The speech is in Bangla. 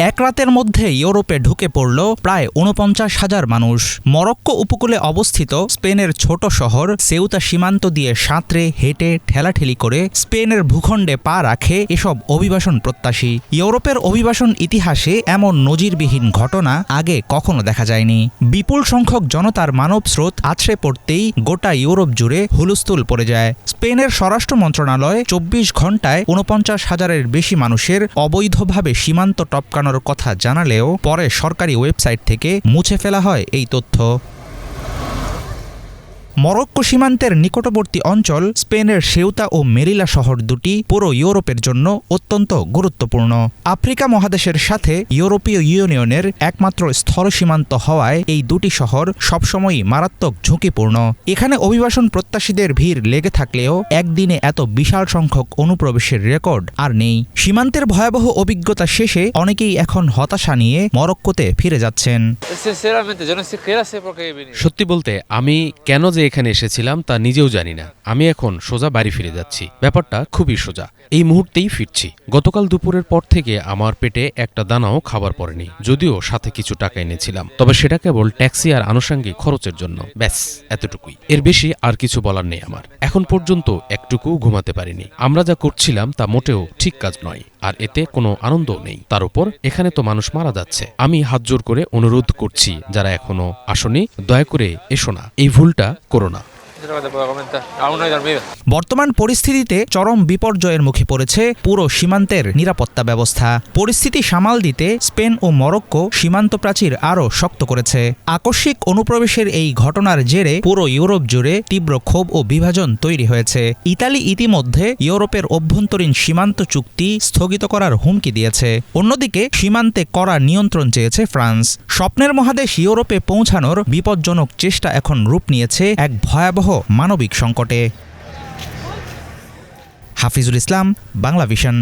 এক রাতের মধ্যে ইউরোপে ঢুকে পড়ল প্রায় ৪৯,০০০ মানুষ। মরক্কো উপকূলে অবস্থিত স্পেনের ছোট শহর সেউতা সীমান্ত দিয়ে সাঁতরে হেঁটে ঠেলাঠেলি করে স্পেনের ভূখণ্ডে পা রাখে এসব অভিবাসন প্রত্যাশী। ইউরোপের অভিবাসন ইতিহাসে এমন নজিরবিহীন ঘটনা আগে কখনো দেখা যায়নি। বিপুল সংখ্যক জনতার মানব স্রোত আছড়ে পড়তেই গোটা ইউরোপ জুড়ে হুলস্থুল পড়ে যায়। স্পেনের স্বরাষ্ট্র মন্ত্রণালয় ২৪ ঘণ্টায় ৪৯,০০০-এর বেশি মানুষের অবৈধভাবে সীমান্ত টপকানোর কথা জানালেও পরে সরকারি ওয়েবসাইট থেকে মুছে ফেলা হয় এই তথ্য। মরক্কো সীমান্তের নিকটবর্তী অঞ্চল স্পেনের সেউতা ও মেরিলা শহর দুটি পুরো ইউরোপের জন্য অত্যন্ত গুরুত্বপূর্ণ। আফ্রিকা মহাদেশের সাথে ইউরোপীয় ইউনিয়নের একমাত্র স্থল সীমান্ত হওয়ায় এই দুটি শহর সবসময়ই মারাত্মক ঝুঁকিপূর্ণ। এখানে অভিবাসন প্রত্যাশীদের ভিড় লেগে থাকলেও একদিনে এত বিশাল সংখ্যক অনুপ্রবেশের রেকর্ড আর নেই। সীমান্তের ভয়াবহ অভিজ্ঞতা শেষে অনেকেই এখন হতাশা নিয়ে মরক্কোতে ফিরে যাচ্ছেন। সত্যি বলতে আমি কেন যে এখানে এসেছিলাম তা নিজেও জানি না। আমি এখন সোজা বাড়ি ফিরে যাচ্ছি। ব্যাপারটা খুবই সোজা, এই মুহূর্তেই ফিরছি। গতকাল দুপুরের পর থেকে আমার পেটে একটা দানাও খাবার পড়েনি, যদিও সাথে কিছু টাকা এনেছিলাম, তবে সেটা কেবল ট্যাক্সি আর আনুষঙ্গিক খরচের জন্য। ব্যাস এতটুকুই, এর বেশি আর কিছু বলার নেই আমার। এখন পর্যন্ত একটুকু ঘুমাতে পারিনি। আমরা যা করছিলাম তা মোটেও ঠিক কাজ নয়, আর এতে কোনো আনন্দও নেই। তার উপর এখানে তো মানুষ মারা যাচ্ছে। আমি হাত জোর করে অনুরোধ করছি, যারা এখনো আসনি, দয়া করে এসো না, এই ভুলটা করো না। বর্তমান পরিস্থিতিতে চরম বিপর্যয়ের মুখে পড়েছে পুরো সীমান্তের নিরাপত্তা ব্যবস্থা। পরিস্থিতি সামাল দিতে স্পেন ও মরক্কো সীমান্ত প্রাচীর আরও শক্ত করেছে। আকস্মিক অনুপ্রবেশের এই ঘটনার জেরে পুরো ইউরোপ জুড়ে তীব্র ক্ষোভ ও বিভাজন তৈরি হয়েছে। ইতালি ইতিমধ্যে ইউরোপের অভ্যন্তরীণ সীমান্ত চুক্তি স্থগিত করার হুমকি দিয়েছে। অন্যদিকে সীমান্তে কড়া নিয়ন্ত্রণ চেয়েছে ফ্রান্স। স্বপ্নের মহাদেশ ইউরোপে পৌঁছানোর বিপজ্জনক চেষ্টা এখন রূপ নিয়েছে এক ভয়াবহ মানবিক সংকটে। হাফিজুল ইসলাম, বাংলা ভিশন।